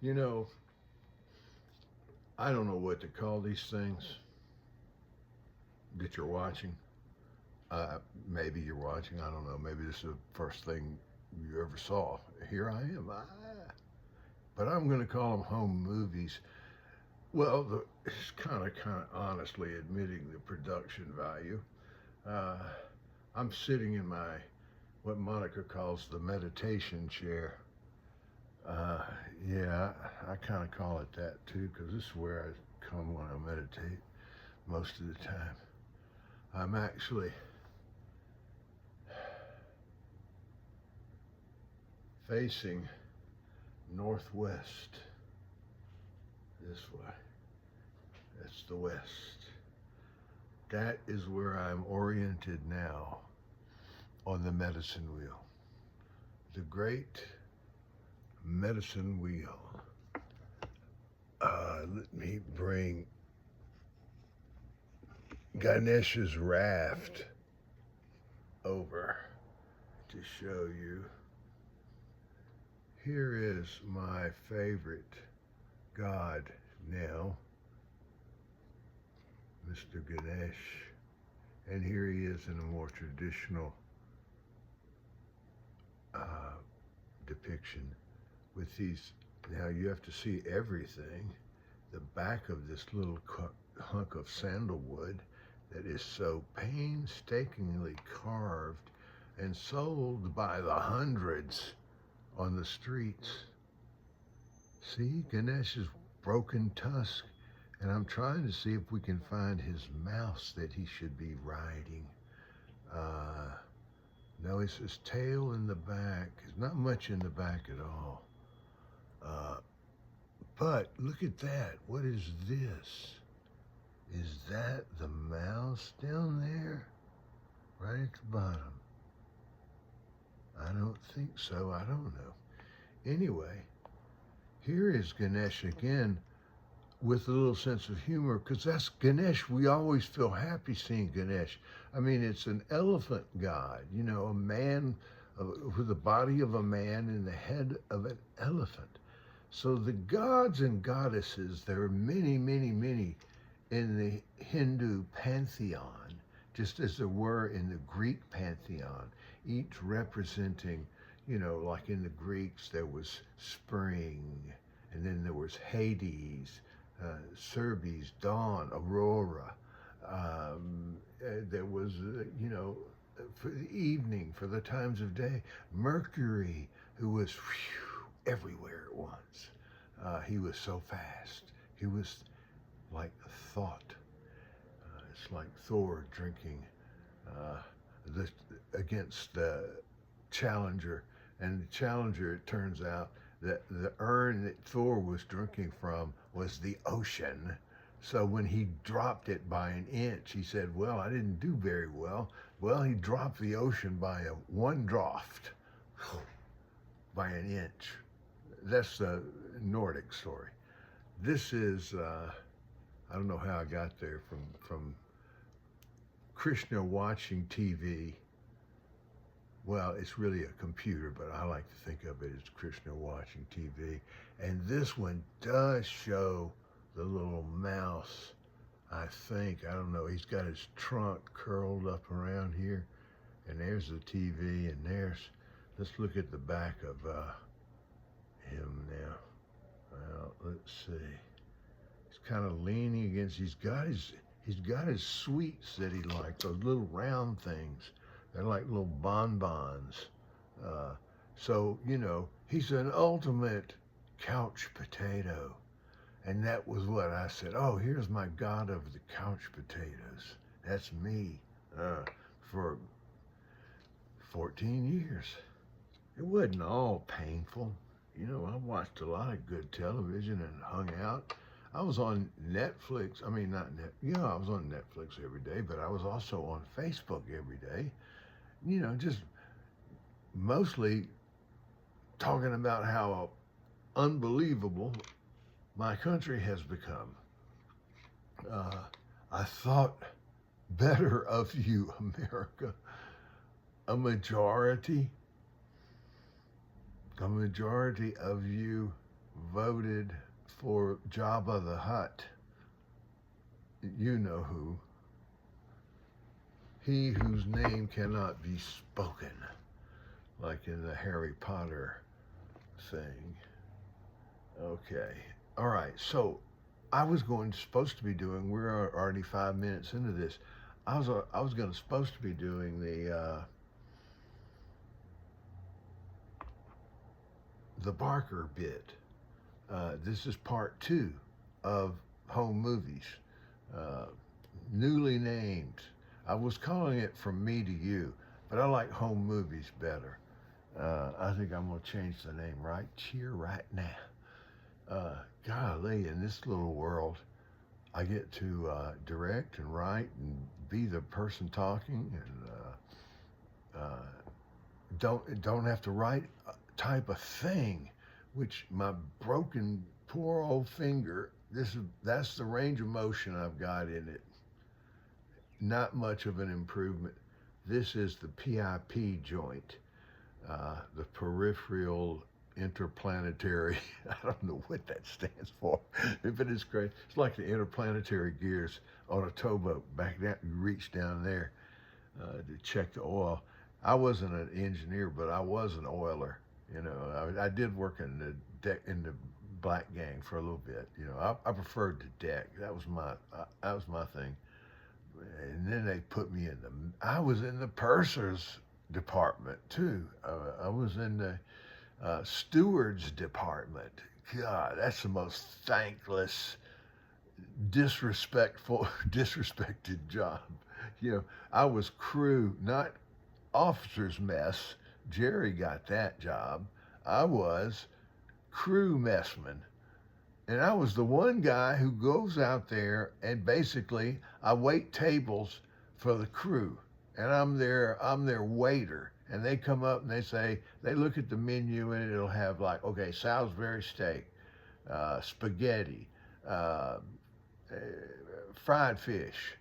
You know, I don't know what to call these things that you're watching. Uh, Maybe you're watching. I don't know. Maybe this is the first thing you ever saw. Here I am. But I'm going to call them home movies. Well, it's kind of honestly admitting the production value. Uh, I'm sitting in my what Monica calls the meditation chair. Uh, yeah, I kind of call it that too because this is where I come when I meditate most of the time. I'm actually facing northwest this way. That's the west. That is where I'm oriented now on the medicine wheel. The great medicine wheel. Let me bring Ganesha's raft over to show you. Here is my favorite god now, Mr. Ganesh. And here he is in a more traditional depiction with these. Now you have to see everything. The back of this little hunk of sandalwood that is so painstakingly carved and sold by the hundreds on the streets. See Ganesh's broken tusk, and I'm trying to see if we can find his mouse that he should be riding. No, it's his tail in the back. There's not much in the back at all. Uh, but look at that. What is this? Is that the mouse down there? Right at the bottom. I don't think so. I don't know. Anyway, here is Ganesh again with a little sense of humor, because that's Ganesh. We always feel happy seeing Ganesh. I mean, it's an elephant god, you know, a man with the body of a man and the head of an elephant. So the gods and goddesses, there are many, many, many in the Hindu pantheon, just as there were in the Greek pantheon, each representing, you know, like in the Greeks, there was spring, and then there was Hades, Ceres, dawn, aurora. There was, you know, for the evening, for the times of day, Mercury, who was everywhere at once. He was so fast. He was like a thought. It's like Thor drinking uh, the, against the Challenger. And the Challenger, it turns out, that the urn that Thor was drinking from was the ocean. So when he dropped it by an inch, he said, well, I didn't do very well. Well, he dropped the ocean by one draught, by an inch. That's the Nordic story. This is, I don't know how I got there from Krishna watching TV. Well, it's really a computer, but I like to think of it as Krishna watching TV. And this one does show the little mouse, I think. I don't know. He's got his trunk curled up around here. And there's the TV, and let's look at the back of him now. Well, let's see. He's kind of leaning against, he's got his sweets that he likes, those little round things. They're like little bonbons. So, you know, he's an ultimate couch potato. And that was what I said. Oh, here's my god of the couch potatoes. That's me for 14 years. It wasn't all painful. You know, I watched a lot of good television and hung out. I was on Netflix. I mean, not Net. Yeah, I was on Netflix every day, but I was also on Facebook every day. You know, just mostly talking about how unbelievable my country has become. I thought better of you, America. A majority of you voted for Jabba the Hutt. You know who. He whose name cannot be spoken, like in the Harry Potter thing. Okay. All right. So I was supposed to be doing. We're already 5 minutes into this. I was going to supposed to be doing the Barker bit. This is part 2 of home movies, uh, newly named. I was calling it From Me to You, but I like home movies better. I think I'm going to change the name right here, right now. Golly, in this little world, I get to direct and write and be the person talking, and don't have to write type a thing, which my broken poor old finger. That's the range of motion I've got in it. Not much of an improvement. This is the PIP joint, the peripheral interplanetary. I don't know what that stands for, but it's great. It's like the interplanetary gears on a towboat. Back down, you reach down there to check the oil. I wasn't an engineer, but I was an oiler. You know, I did work in the black gang for a little bit. You know, I preferred the deck. That was my thing. And then they put me in I was in the purser's department too. I was in the steward's department. God, that's the most thankless, disrespected job. You know, I was crew, not officer's mess. Jerry got that job. I was crew messman. And I was the one guy who goes out there and basically I wait tables for the crew. And I'm their waiter. And they come up and they look at the menu and it'll have like, okay, Salisbury steak, spaghetti, fried fish.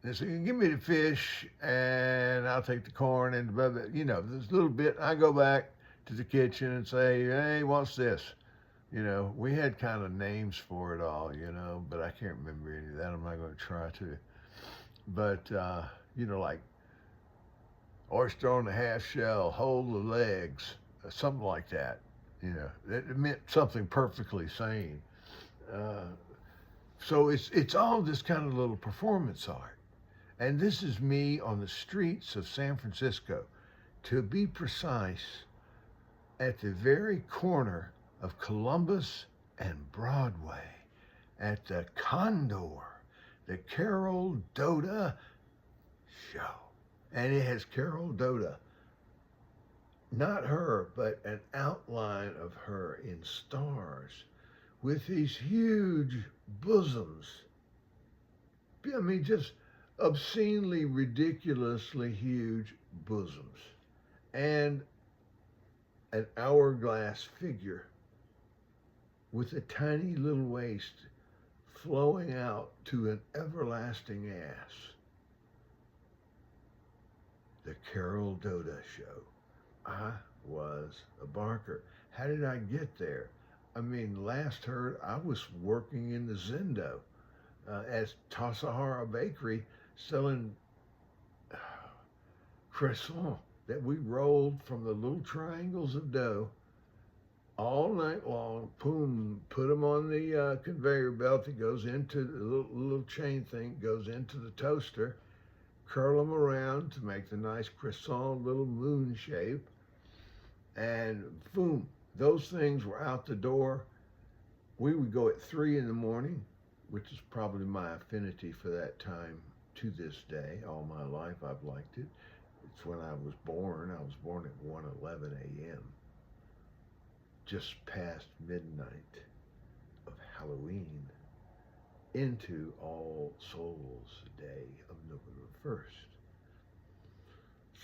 And so you can give me the fish and I'll take the corn and you know, this little bit. I go back to the kitchen and say, hey, what's this? You know, we had kind of names for it all, you know, but I can't remember any of that. I'm not going to try to. But, you know, like oyster on the half shell, hold the legs, something like that. You know, it meant something perfectly sane. So it's all this kind of little performance art. And this is me on the streets of San Francisco. To be precise, at the very corner of Columbus and Broadway, at the Condor, the Carol Doda show. And it has Carol Doda, not her, but an outline of her in stars with these huge bosoms. I mean, just obscenely, ridiculously huge bosoms. And an hourglass figure with a tiny little waist flowing out to an everlasting ass. The Carol Doda show. I was a Barker. How did I get there? I mean, last heard I was working in the Zendo at Tassajara Bakery selling croissant that we rolled from the little triangles of dough all night long. Boom, put them on the conveyor belt that goes into the little chain thing, goes into the toaster, curl them around to make the nice croissant little moon shape, and boom, those things were out the door. We would go at 3 in the morning, which is probably my affinity for that time to this day. All my life I've liked it. It's when I was born. I was born at 1:11 a.m. just past midnight of Halloween into All Souls Day of November 1st.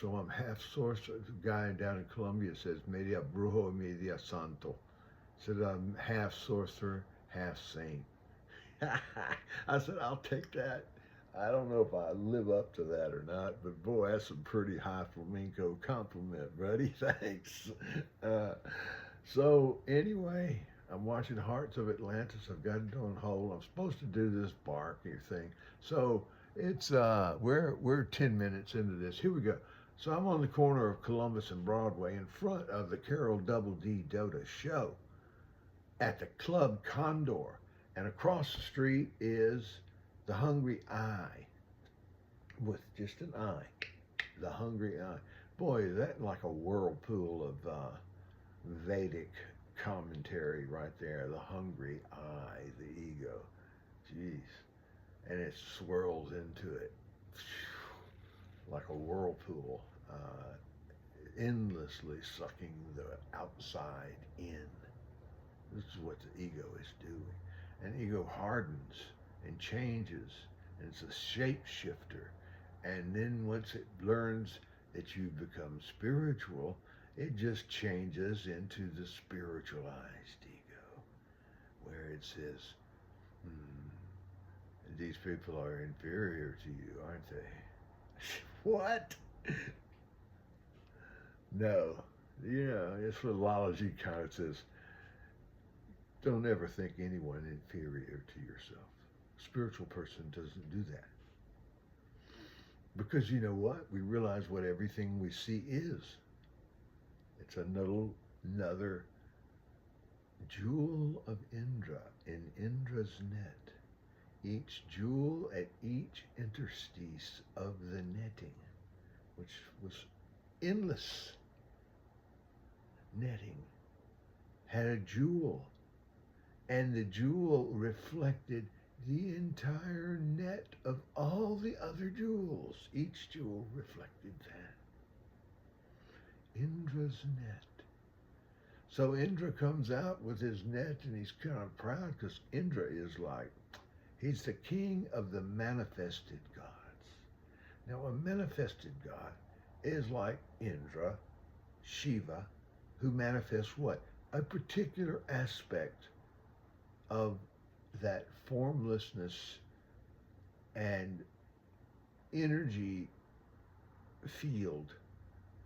So I'm half sorcerer. The guy down in Colombia says, media brujo, media santo. Said I'm half sorcerer, half saint. I said, I'll take that. I don't know if I live up to that or not, but boy, that's a pretty high flamenco compliment, buddy. Thanks. So anyway, I'm watching Hearts of Atlantis. I've got it on hold. I'm supposed to do this Barker thing. So it's we're 10 minutes into this. Here we go. So I'm on the corner of Columbus and Broadway in front of the Carol Double D Dota show at the Club Condor. And across the street is the Hungry Eye with just an eye. The Hungry Eye. Boy, that like a whirlpool of Vedic commentary right there. The hungry eye, the ego. Jeez. And it swirls into it like a whirlpool, endlessly sucking the outside in. This is what the ego is doing. And ego hardens and changes, and it's a shapeshifter. And then once it learns that you become spiritual, it just changes into the spiritualized ego, where it says, these people are inferior to you, aren't they? What? No. It's what Lalaji kind of says, don't ever think anyone inferior to yourself. A spiritual person doesn't do that. Because you know what? We realize what everything we see is. It's another jewel of Indra in Indra's net. Each jewel at each interstice of the netting, which was endless netting, had a jewel. And the jewel reflected the entire net of all the other jewels. Each jewel reflected that. Indra's net. So Indra comes out with his net and he's kind of proud because Indra is like, he's the king of the manifested gods. Now a manifested god is like Indra, Shiva, who manifests what? A particular aspect of that formlessness and energy field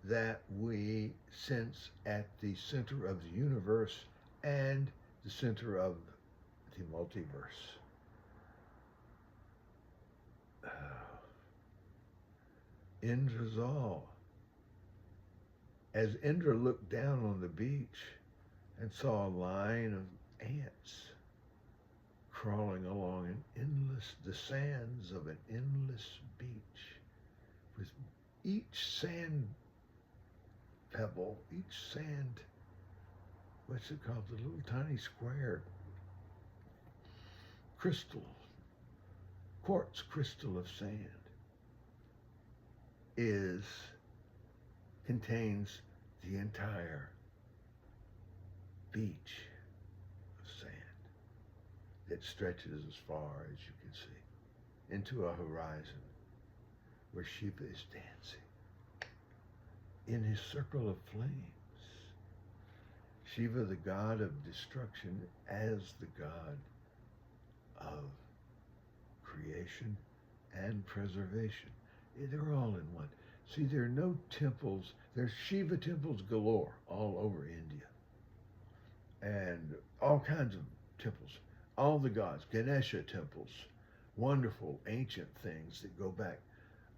that we sense at the center of the universe and the center of the multiverse. Indra's all. As Indra looked down on the beach and saw a line of ants crawling along the sands of an endless beach, with each sand pebble, each sand, what's it called, the little tiny square crystal, quartz crystal of sand, contains the entire beach of sand that stretches as far as you can see into a horizon where Shiva is dancing in his circle of flames. Shiva, the god of destruction, as the god of creation and preservation. They're all in one. See, there are no temples. There's Shiva temples galore all over India. And all kinds of temples. All the gods. Ganesha temples. Wonderful ancient things that go back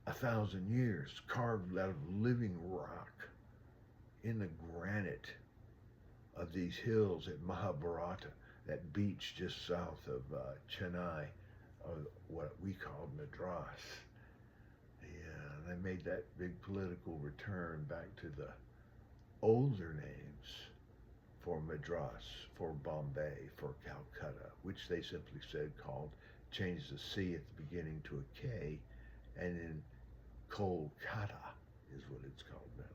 1,000 years, carved out of living rock in the granite of these hills at Mahabharata, that beach just south of Chennai, or what we call Madras. Yeah, they made that big political return back to the older names for Madras, for Bombay, for Calcutta, which they simply changed the C at the beginning to a K, and then Kolkata is what it's called now.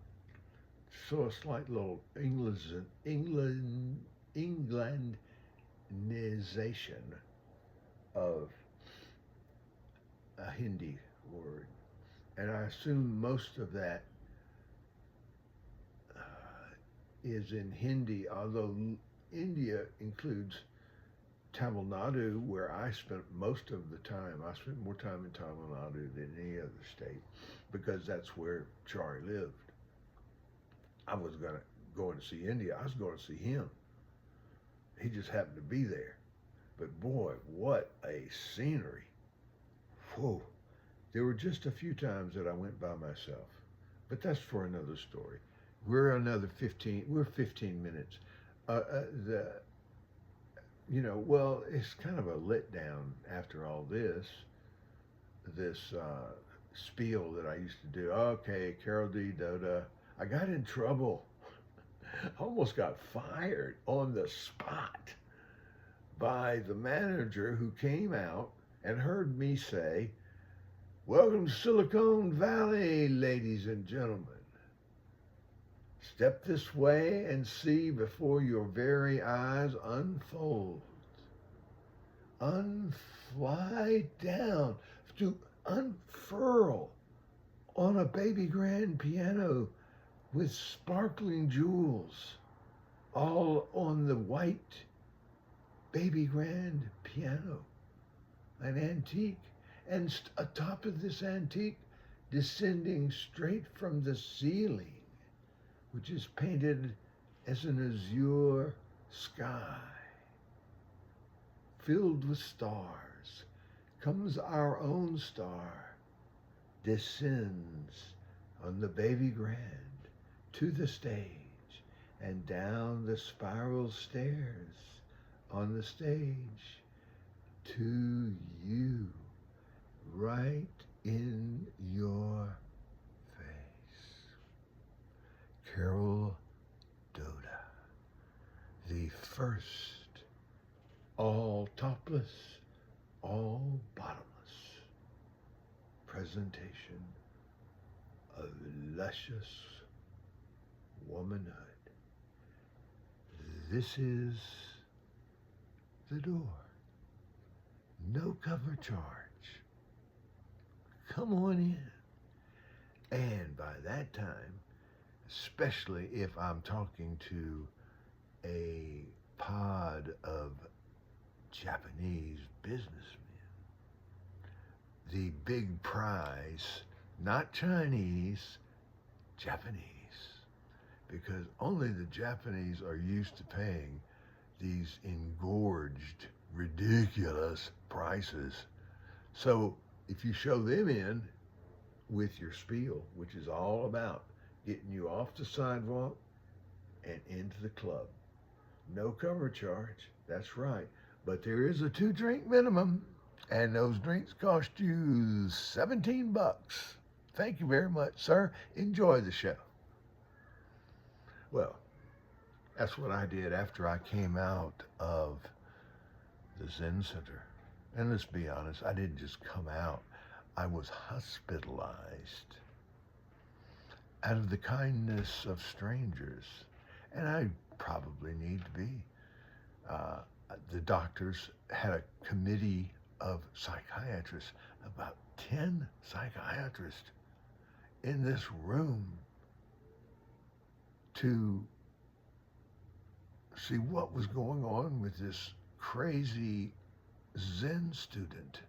So a slight little Englandization of a Hindi word. And I assume most of that is in Hindi, although India includes Tamil Nadu, where I spent most of the time. I spent more time in Tamil Nadu than any other state because that's where Chari lived. I was going to see India. I was going to see him. He just happened to be there. But boy, what a scenery. Whoa. There were just a few times that I went by myself. But that's for another story. We're 15 minutes. The well, it's kind of a letdown after all this spiel that I used to do. Okay, Carol D. Doda. I got in trouble. Almost got fired on the spot by the manager who came out and heard me say, "Welcome to Silicon Valley, ladies and gentlemen. Step this way and see before your very eyes unfold. Unfly down to unfurl on a baby grand piano with sparkling jewels all on the white baby grand piano, an antique, and atop of this antique, descending straight from the ceiling, which is painted as an azure sky, filled with stars, comes our own star, descends on the baby grand to the stage and down the spiral stairs on the stage to you, right in your face. Carol Doda, the first all topless, all bottomless presentation of luscious womanhood. This is the door. No cover charge. Come on in. And by that time, especially if I'm talking to a pod of Japanese businessmen, the big prize, not Chinese, Japanese, because only the Japanese are used to paying these engorged, ridiculous prices. So if you show them in with your spiel, which is all about getting you off the sidewalk and into the club, no cover charge, that's right. But there is a 2-drink minimum, and those drinks cost you $17. Thank you very much, sir. Enjoy the show. Well, that's what I did after I came out of the Zen Center. And let's be honest, I didn't just come out. I was hospitalized out of the kindness of strangers. And I probably need to be. The doctors had a committee of psychiatrists, about 10 psychiatrists in this room to see what was going on with this crazy Zen student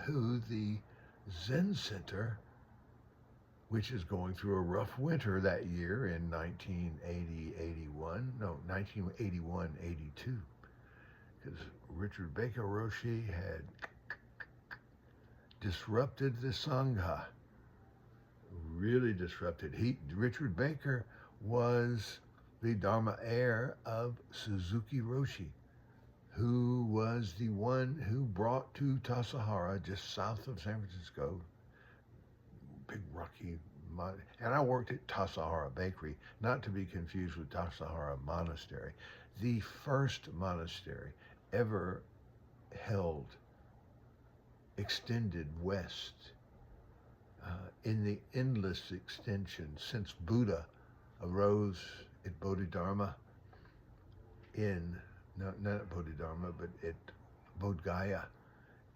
who the Zen Center, which is going through a rough winter that year in 1981-82, because Richard Baker Roshi had disrupted the Sangha, really disrupted. Richard Baker was the Dharma heir of Suzuki Roshi, who was the one who brought to Tassajara, just south of San Francisco, big rocky, and I worked at Tassajara Bakery, not to be confused with Tassajara Monastery, the first monastery ever held extended west in the endless extension since Buddha arose at Bodhidharma not at Bodhidharma, but at Bodh Gaya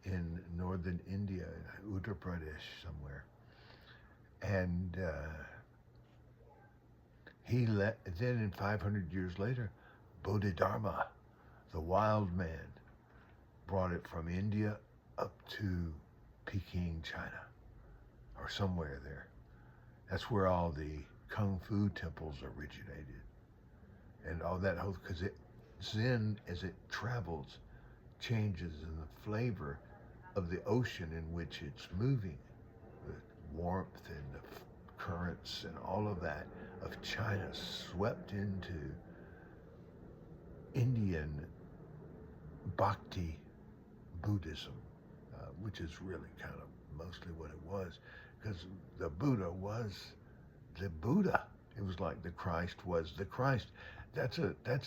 in northern India, Uttar Pradesh somewhere. And then 500 years later, Bodhidharma, the wild man, brought it from India up to Peking, China, or somewhere there. That's where all the Kung Fu temples originated. And all that whole, because Zen, as it travels, changes in the flavor of the ocean in which it's moving, the warmth and the currents and all of that of China swept into Indian Bhakti Buddhism, which is really kind of mostly what it was, because the Buddha was the Buddha. It was like the Christ was the Christ. That's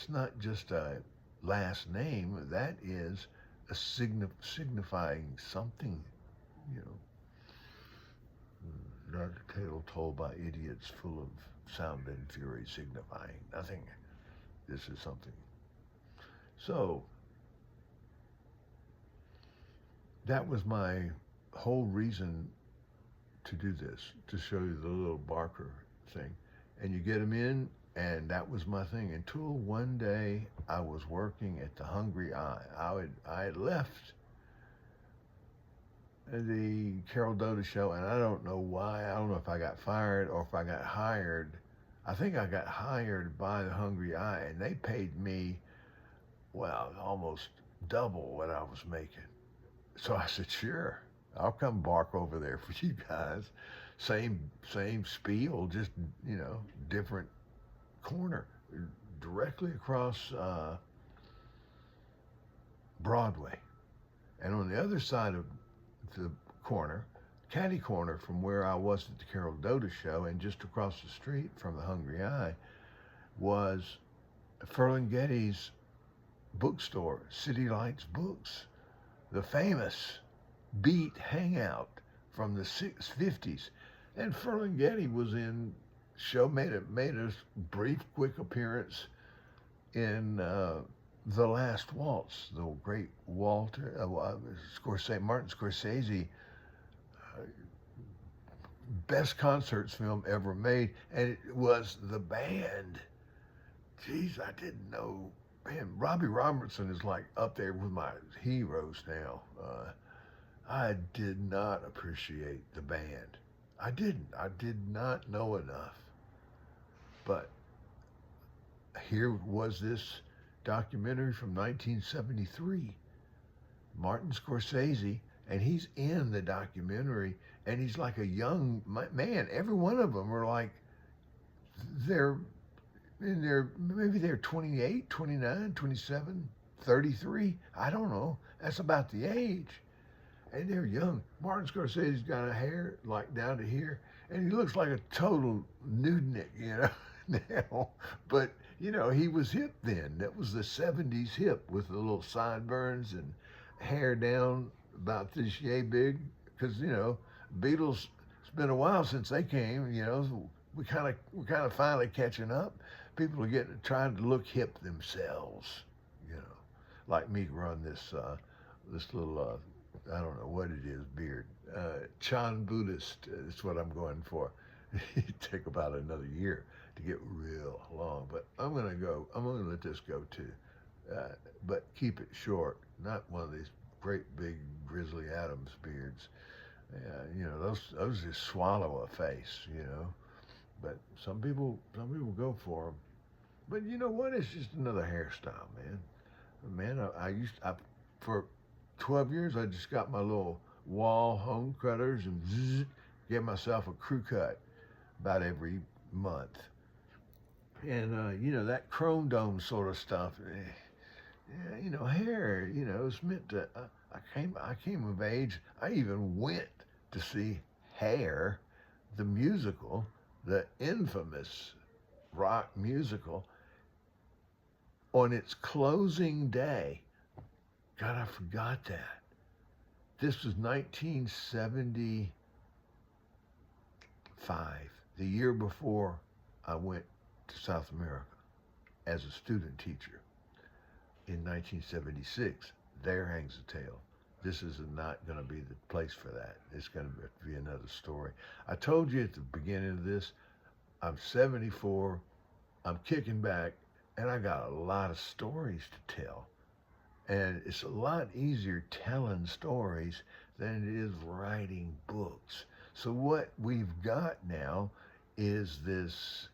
not just a last name. That is a signifying something, you know, not a tale told by idiots full of sound and fury signifying nothing. This is something. So that was my whole reason to do this, to show you the little Barker thing. And you get them in, and that was my thing. Until one day I was working at the Hungry Eye. I had left the Carol Doda show, and I don't know why. I don't know if I got fired or if I got hired. I think I got hired by the Hungry Eye, and they paid me, well, almost double what I was making. So I said, sure, I'll come bark over there for you guys. Same spiel, just, different corner, directly across Broadway. And on the other side of the corner, catty corner from where I was at the Carol Doda show, and just across the street from the Hungry Eye, was Ferlinghetti's bookstore, City Lights Books, the famous Beat hangout from the 50s. And Ferlinghetti was in show, made a brief, quick appearance in The Last Waltz, the great Martin Scorsese, best concerts film ever made, and it was the band. Geez, I didn't know. Man, Robbie Robertson is like up there with my heroes now. I did not appreciate the band. I didn't. I did not know enough. But here was this documentary from 1973, Martin Scorsese, and he's in the documentary, and he's like a young man. Every one of them are like, maybe they're 28, 29, 27, 33. I don't know. That's about the age. And they're young. Martin Scorsese's got a hair like down to here, and he looks like a total nudnik, now. But, he was hip then. That was the 70s hip, with the little sideburns and hair down about this yay big. Because, Beatles, it's been a while since they came, we're kind of finally catching up. People are trying to look hip themselves, like me growing this little, I don't know what it is, beard. Chan Buddhist is what I'm going for. It'd take about another year to get real long, but I'm going to let this go too. But keep it short, not one of these great big Grizzly Adams beards. Those just swallow a face, But some people go for them. But you know what? It's just another hairstyle, man. For 12 years, I just got my little wall home cutters and get myself a crew cut about every month. And, that chrome dome sort of stuff, hair, it's meant to, I came of age. I even went to see Hair, the musical, the infamous rock musical, on its closing day. God, I forgot that. This was 1975, the year before I went to South America as a student teacher. In 1976, There Hangs a Tale. This is not going to be the place for that. It's going to be another story. I told you at the beginning of this, I'm 74, I'm kicking back, and I got a lot of stories to tell. And it's a lot easier telling stories than it is writing books. So what we've got now is this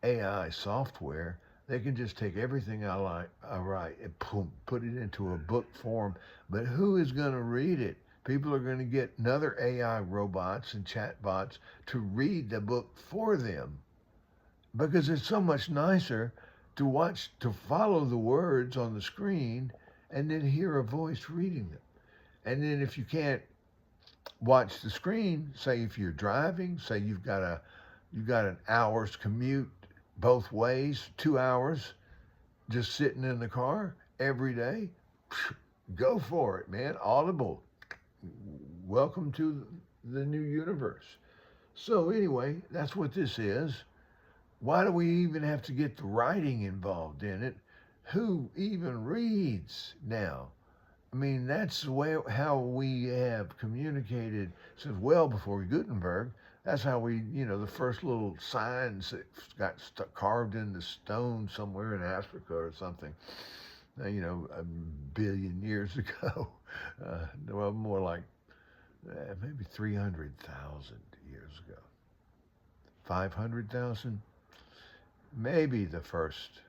AI software They can just take everything I write and put it into a book form. But who is going to read it? People are going to get another AI robots and chatbots to read the book for them because it's so much nicer to follow the words on the screen and then hear a voice reading them. And then if you can't watch the screen, say if you're driving, say you've got an hour's commute both ways, 2 hours, just sitting in the car every day, go for it, man. Audible, welcome to the new universe. So anyway, that's what this is. Why do we even have to get the writing involved in it? Who even reads now? I mean, that's the way how we have communicated since well before Gutenberg. That's how we, the first little signs that got carved in the stone somewhere in Africa or something, a billion years ago. Well, more like maybe 300,000 years ago. 500,000? Maybe the first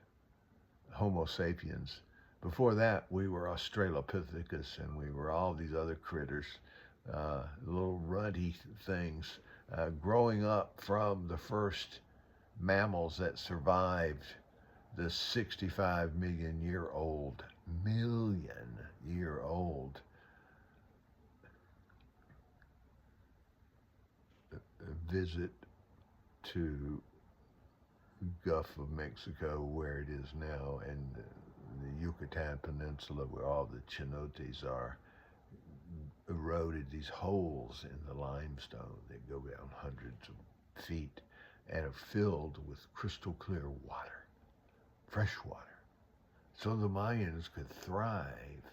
Homo sapiens. Before that, we were Australopithecus, and we were all these other critters, little runty things, growing up from the first mammals that survived the 65 million-year-old visit to Gulf of Mexico, where it is now, and the Yucatan Peninsula, where all the cenotes are, eroded these holes in the limestone that go down hundreds of feet and are filled with crystal clear water, fresh water. So the Mayans could thrive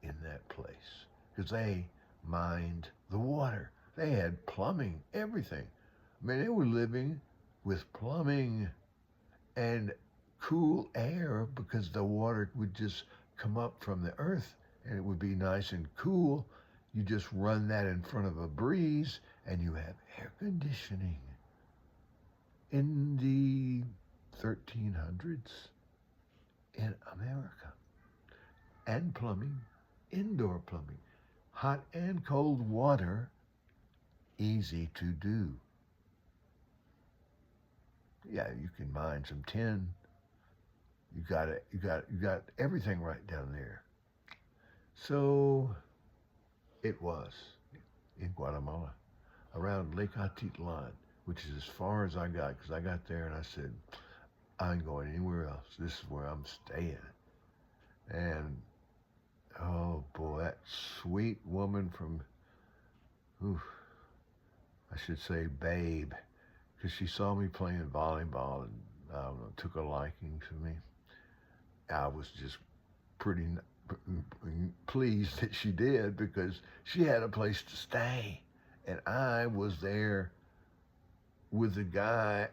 in that place because they mined the water. They had plumbing, everything. I mean, they were living with plumbing and cool air because the water would just come up from the earth and it would be nice and cool. You just run that in front of a breeze and you have air conditioning. In the 1300s in America. And plumbing, indoor plumbing, hot and cold water, easy to do. Yeah, you can mine some tin. You got everything right down there. So it was in Guatemala, around Lake Atitlan, which is as far as I got, because I got there and I said, I ain't going anywhere else. This is where I'm staying. And oh boy, that sweet woman from, I should say Babe, because she saw me playing volleyball and I don't know, took a liking to me. I was just pretty pleased that she did because she had a place to stay. And I was there with the guy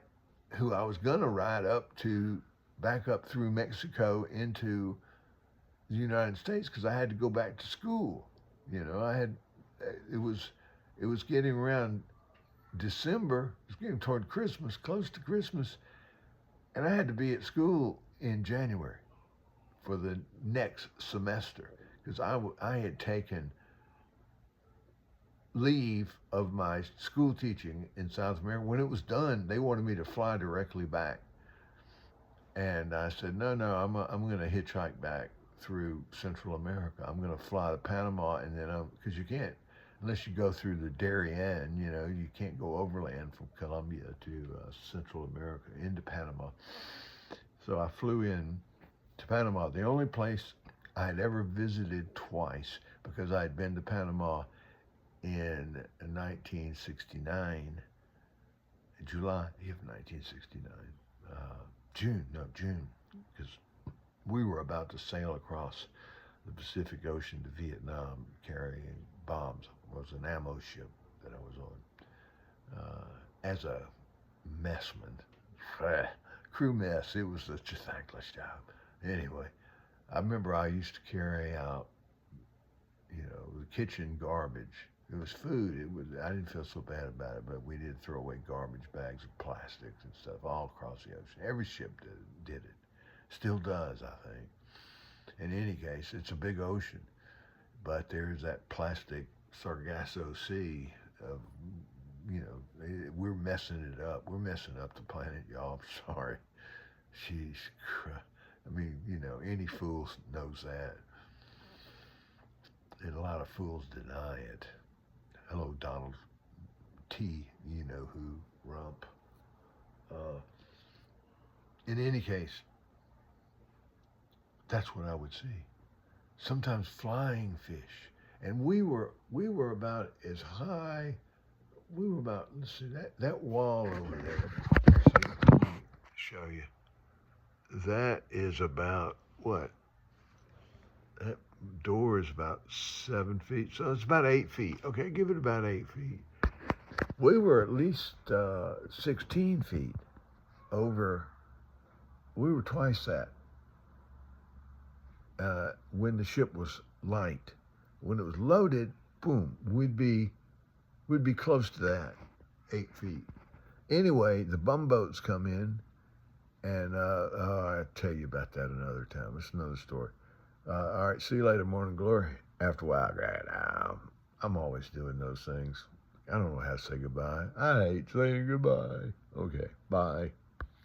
who I was going to ride back up through Mexico into the United States because I had to go back to school. It was getting around December, it was getting toward Christmas, close to Christmas, and I had to be at school in January for the next semester because I had taken leave of my school teaching in South America. When it was done, they wanted me to fly directly back. And I said, no, I'm going to hitchhike back through Central America. I'm going to fly to Panama and then because you can't, unless you go through the Darien, you can't go overland from Colombia to Central America into Panama. So I flew in to Panama, the only place I had ever visited twice because I had been to Panama in 1969, July of 1969, June, because we were about to sail across the Pacific Ocean to Vietnam carrying bombs. It was an ammo ship that I was on as a messman. Crew mess, it was such a thankless job. Anyway, I remember I used to carry out, the kitchen garbage. It was food. I didn't feel so bad about it, but we did throw away garbage bags of plastics and stuff all across the ocean. Every ship did it. Still does, I think. In any case, it's a big ocean, but there's that plastic Sargasso Sea of, we're messing it up. We're messing up the planet, y'all. I'm sorry. Sheesh. I mean, any fool knows that. And a lot of fools deny it. Hello, Donald T. You know who, Rump. In any case, that's what I would see. Sometimes flying fish. And we were about as high. We were about, let's see, that wall over there. See, let me show you. That is about what? That door is about 7 feet. So it's about 8 feet. Okay, give it about 8 feet. We were at least 16 feet over. We were twice that when the ship was light. When it was loaded, boom, we'd be close to that, 8 feet. Anyway, the bumboats come in, and I'll tell you about that another time. It's another story. All right, see you later, Morning Glory. After a while, I'm always doing those things. I don't know how to say goodbye. I hate saying goodbye. Okay, bye.